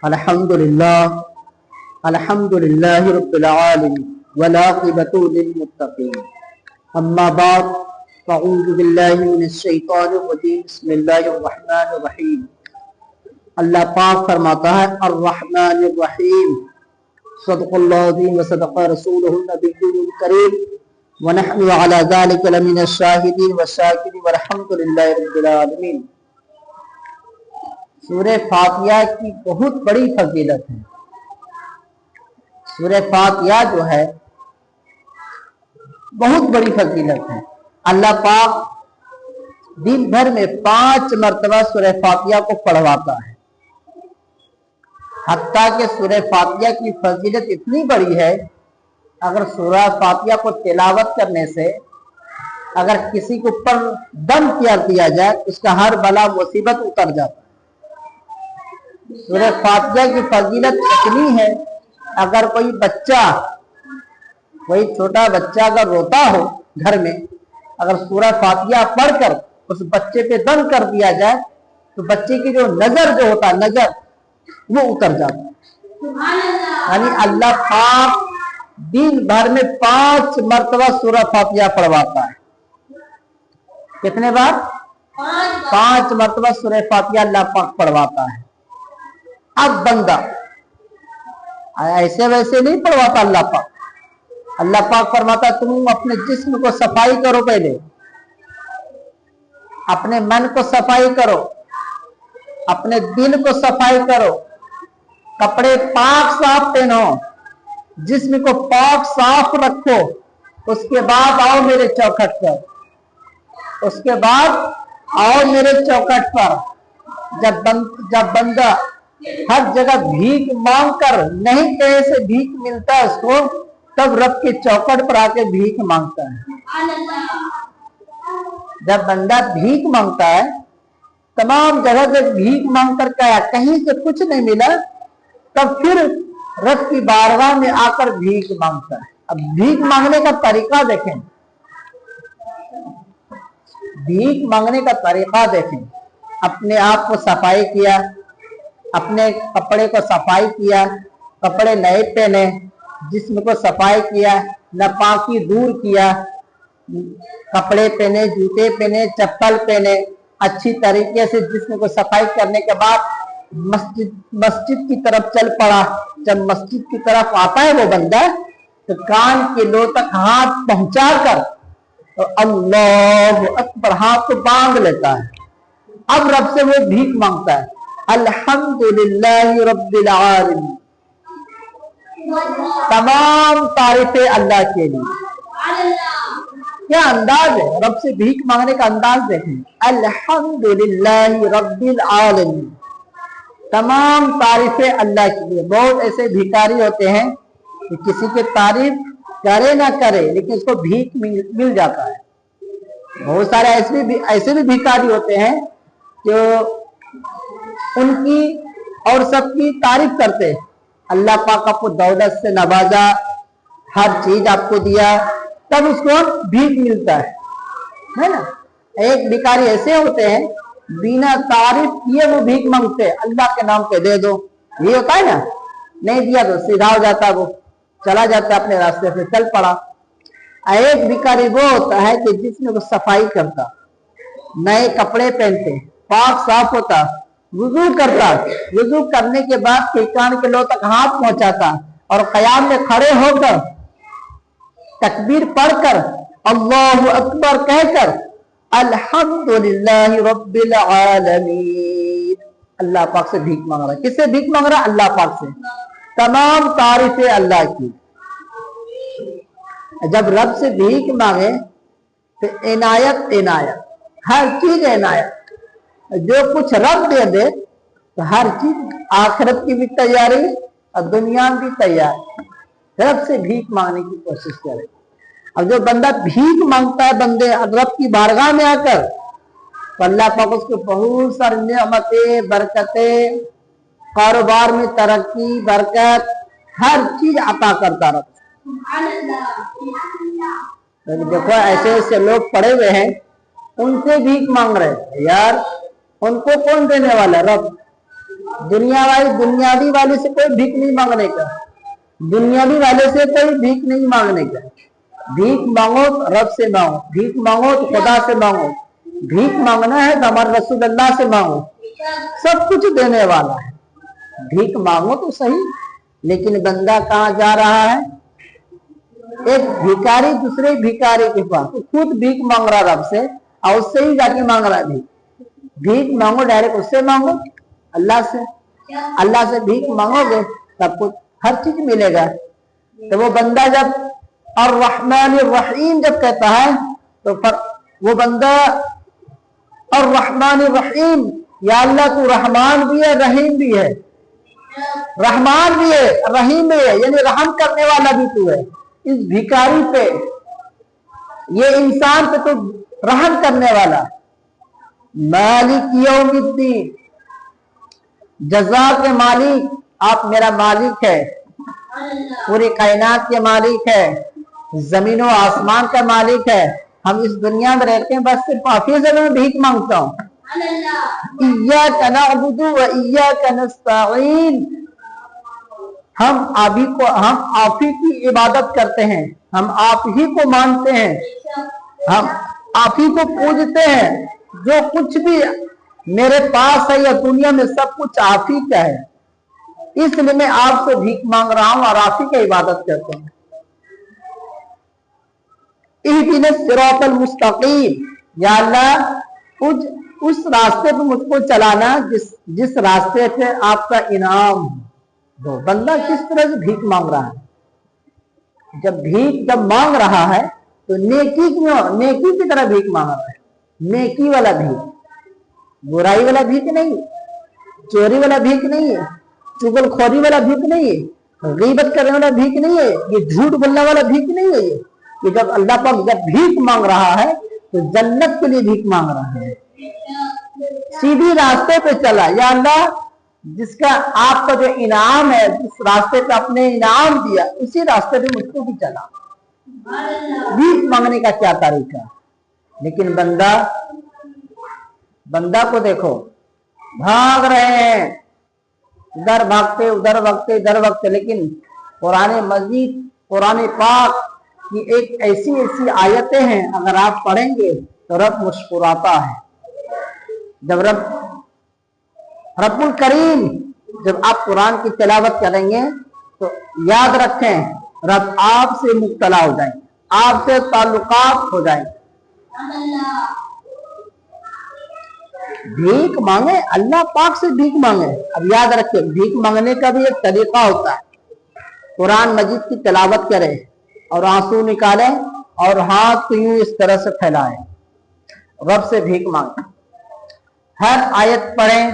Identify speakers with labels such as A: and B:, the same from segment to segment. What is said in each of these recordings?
A: अल्हम्दुलिल्लाह रब्बिल आलमीन वल आक़िबतु लिल मुत्तक़ीन अम्मा बाद फ़अऊज़ु बिल्लाहि मिनश शैतानिर रजीम बिस्मिल्लाहिर रहमानिर रहीम। अल्लाह पाक फरमाता है अर्रहमानिर रहीम सदक़ल्लाहु अज़ीम व सदक़ रसूलुहुन नबिय्युल करीम व नहनु अला ज़ालिका लमिनश शाहिदीन व शाकिरीन वल्हम्दुलिल्लाहि रब्बिल आलमीन। सूरह फातिहा की बहुत बड़ी फजीलत है। सूरह फातिहा जो है बहुत बड़ी फजीलत है। अल्लाह पाक दिन भर में 5 मरतबा सूरह फातिहा को पढ़वाता है। हत्ता कि सूरह फातिहा की फजीलत इतनी बड़ी है, अगर सूरह फातिहा को तिलावत करने से अगर किसी के ऊपर दम कर दिया जाए उसका हर बला मुसीबत उतर जाता है। सूरह फातिहा की फजीलत इतनी है, अगर कोई बच्चा, कोई छोटा बच्चा अगर रोता हो घर में, अगर सूरह फातिहा पढ़कर उस बच्चे पे दम कर दिया जाए तो बच्चे की जो नजर जो होता है नजर वो उतर जाता है। यानी अल्लाह पाक दिन भर में 5 मरतबा सूरह फातिहा पढ़वाता है। कितने बार? 5 मरतबा सूरह फातिहा अल्लाह पाक पढ़वाता है। अब बंदा ऐसे वैसे नहीं पढ़वाता अल्लाह पाक। अल्लाह पाक फरमाता तुम अपने जिस्म को सफाई करो, पहले अपने मन को सफाई करो, अपने दिल को सफाई करो, कपड़े पाक साफ पहनो, जिस्म को पाक साफ रखो, उसके बाद आओ मेरे चौखट पर, उसके बाद आओ मेरे चौखट पर। जब बंदा हर जगह भीख मांग कर नहीं कहीं से भीख मिलता है उसको, तब रब के चौखट पर आके भीख मांगता है। जब बंदा भीख मांगता है, तमाम जगह से भीख मांग कर गया, कहीं से कुछ नहीं मिला, तब फिर रब की बारगाह में आकर भीख मांगता है। अब भीख मांगने का तरीका देखें, भीख मांगने का तरीका देखें। अपने आप को सफाई किया, अपने कपड़े को सफाई किया, कपड़े नए पहने, जिस्म को सफाई किया, नापाकी दूर किया, कपड़े पहने, जूते पहने, चप्पल पहने, अच्छी तरीके से जिस्म को सफाई करने के बाद मस्जिद की तरफ चल पड़ा। जब मस्जिद की तरफ आता है वो बंदा, तो कान के लो तक हाथ पहुंचा कर तो अल्लाहु अकबर हाथ को बांध लेता है। अब रब से वो भीख मांगता है, अल्हम्दुलिल्लाह रब्बिल आलमीन। तमाम तारीफें अल्लाह के लिए। क्या अंदाज है रब से भीख मांगने का, अंदाज देखें, अल्हम्दुलिल्लाह रब्बिल आलमीन। तमाम तारीफें अल्लाह के लिए। बहुत ऐसे भिखारी होते हैं कि किसी की तारीफ करे ना करे लेकिन उसको भीख मिल जाता है। बहुत सारे ऐसे भी भिखारी होते हैं जो उनकी और सबकी तारीफ करते हैं। अल्लाह पाक आपको दौलत से नवाजा, हर चीज आपको दिया, तब उसको भीख मिलता है ना। एक भिखारी ऐसे होते हैं बिना तारीफ किए वो भीख मांगते हैं, अल्लाह के नाम पे दे दो, ये होता है ना। नहीं दिया तो सीधा हो जाता, वो चला जाता अपने रास्ते से, चल पड़ा। एक भिखारी वो होता है कि जिसमें वो सफाई करता, नए कपड़े पहनते, पाक साफ होता, वुजू करता, वुजू करने के बाद कान के लो तक हाथ पहुंचाता और क़याम में खड़े होकर तकबीर पढ़कर अल्लाहु अकबर कहकर अल्हम्दुलिल्लाह रब्बिल आलमीन अल्लाह पाक से भीख मांग रहा है। किससे भीख मांग रहा है? अल्लाह पाक से। तमाम तारीफें अल्लाह की। जब रब से भीख मांगे तो इनायत इनायत, हर चीज इनायत। जो कुछ रब दे दे तो हर चीज, आखिरत की भी तैयारी और दुनिया भी तैयार। रब से भीख मांगने की कोशिश करे। अब जो बंदा भीख मांगता है बंदे रब की बारगाह में आकर, तो अल्लाह पाक उसको बहुत सारी नेमतें, बरकतें, कारोबार में तरक्की, बरकत, हर चीज अता करता रहता। देखो ऐसे ऐसे लोग पड़े हुए हैं, उनसे भीख मांग रहे हैं। यार उनको कौन देने वाला? रब। दुनियावी वाले से कोई भीख नहीं मांगने का, दुनियावी वाले से कोई भीख नहीं मांगने का। भीख मांगो तो रब से मांगो, भीख मांगो तो खुदा से मांगो, भीख मांगना है तो हमारे रसूलुल्लाह से मांगो, सब कुछ देने वाला है। भीख मांगो तो सही, लेकिन बंदा कहाँ जा रहा है? एक भिखारी दूसरे भिखारी के पास, तो खुद भीख मांग रहा रब से और उससे ही जाके मांग रहा भीख। भीख मांगो डायरेक्ट उससे मांगो, अल्लाह से। अल्लाह से भीख मांगोगे सब कुछ हर चीज मिलेगा। तो वो बंदा जब और रहमान रहीम जब कहता है तो वो बंदा और रहमान रहीम, या अल्लाह तू रहमान भी है रहीम भी है, रहमान भी है रहीम भी है, यानी रहम करने वाला भी तू है। इस भिखारी पे, ये इंसान पे तो रहम करने वाला। मालिक यौमिद्दीन, जज़ा के मालिक, आप मेरा मालिक है, पूरी कायनात के मालिक है, जमीनों आसमान का मालिक है। हम इस दुनिया में रहते हैं, बस सिर्फ आपकी से मैं भीख मांगता हूँ। इय्याका नअबुदु व इय्याका नस्तईन, हम आप ही की इबादत करते हैं, हम आप ही को मानते हैं, हम आप ही को पूजते हैं। जो कुछ भी मेरे पास है या दुनिया में सब कुछ आप ही का है, इसलिए मैं आपसे भीख मांग रहा हूं और आप ही की इबादत करता हूं। इहदिनस सिरातल मुस्तकीम, या अल्लाह उस रास्ते पर मुझको चलाना जिस रास्ते से आपका इनाम हो। बंदा किस तरह से भीख मांग रहा है? जब मांग रहा है तो नेकी की तरह भीख मांग रहा है, नेकी वाला भीख, बुराई वाला भीख नहीं, चोरी वाला भीख नहीं है, चुगलखोरी वाला भीख नहीं है, गीबत करने वाला भीख नहीं है, ये झूठ बोलने वाला भीख नहीं है। ये जब अल्लाह पाक जब भीख मांग रहा है तो जन्नत के लिए भीख मांग रहा है, सीधी रास्ते पे चला। या अल्लाह, जिसका आपका जो इनाम है, जिस रास्ते पे आपने इनाम दिया, उसी रास्ते पे मुझको भी चला। भीख मांगने का क्या तरीका? लेकिन बंदा को देखो, भाग रहे हैं, इधर भागते उधर भागते इधर भागते। लेकिन कुरान मजीद, कुरान पाक की एक ऐसी आयतें हैं, अगर आप पढ़ेंगे तो रब मुस्कुराता है। जब रब्बुल करीम, जब आप कुरान की तिलावत करेंगे तो याद रखें, रब आपसे मुब्तला हो जाएंगे, आपसे ताल्लुकात हो जाएंगे। भीख मांगे, अल्लाह पाक से भीख मांगे। अब याद रखें, भीख मांगने का भी एक तरीका होता है। कुरान मजीद की तिलावत करें और आंसू निकालें और हाथ को यूं इस तरह से फैलाएं, रब से भीख मांगे। हर आयत पढ़ें,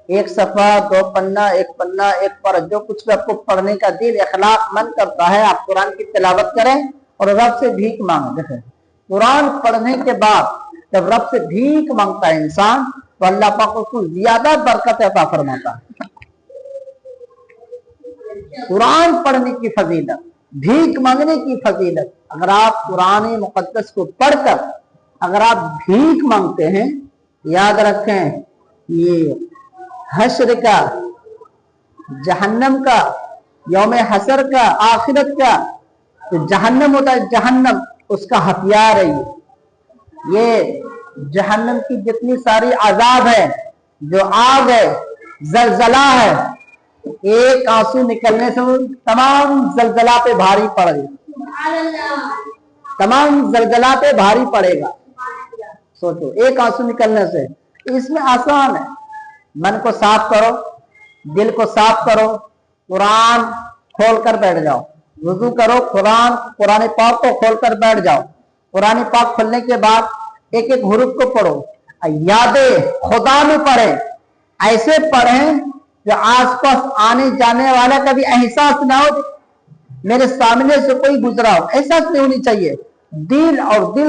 A: एक सफा, 2 पन्ना, 1 पन्ना, 1 पर, जो कुछ भी आपको पढ़ने का दिल इखलाक मन करता है, आप कुरान की तिलावत करें और रब से भीख मांगे। देखें, कुरान पढ़ने के बाद जब रब से भीख मांगता है इंसान, तो अल्लाह पाक उसको ज्यादा बरकत अता फरमाता है। कुरान पढ़ने की फजीलत, भीख मांगने की फजीलत। अगर आप कुरान मुकद्दस को पढ़कर अगर आप भीख मांगते हैं, याद रखें, ये हश्र का, जहन्नम का, यौम हसर का, आखिरत का, तो जहन्नम होता है, जहन्नम उसका हथियार है। ये जहन्नम की जितनी सारी अजाब है, जो आग है, जलजला है, एक आंसू निकलने से तमाम जलजला पे भारी पड़ेगा, तमाम जलजला पे भारी पड़ेगा। सोचो, एक आंसू निकलने से। इसमें आसान है, मन को साफ करो, दिल को साफ करो, कुरान खोल कर बैठ जाओ, वुजू करो, कुरान पाक को खोल कर बैठ जाओ। कुरान पाक खोलने के बाद एक एक हुरूफ को पढ़ो, यादें खुदा में पढ़े, ऐसे पढ़ें जो आसपास आने जाने वाला का भी एहसास ना हो, मेरे सामने से कोई गुजरा हो, एहसास नहीं होनी चाहिए। दिल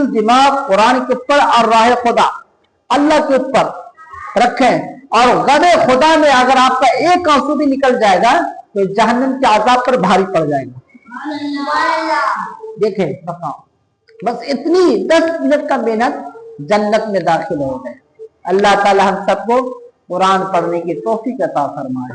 A: दिमाग कुरान के ऊपर और राह खुदा अल्लाह के ऊपर रखें, और गदे खुदा में अगर आपका एक आंसू भी निकल जाएगा तो जहन्नम के आजाब पर भारी पड़ जाएगा। देखें, बताओ, बस इतनी 10 मिनट का मेहनत, जन्नत में दाखिल हो गए। अल्लाह ताला हम सबको قرآن پڑھنے کی توفیق عطا فرمائے۔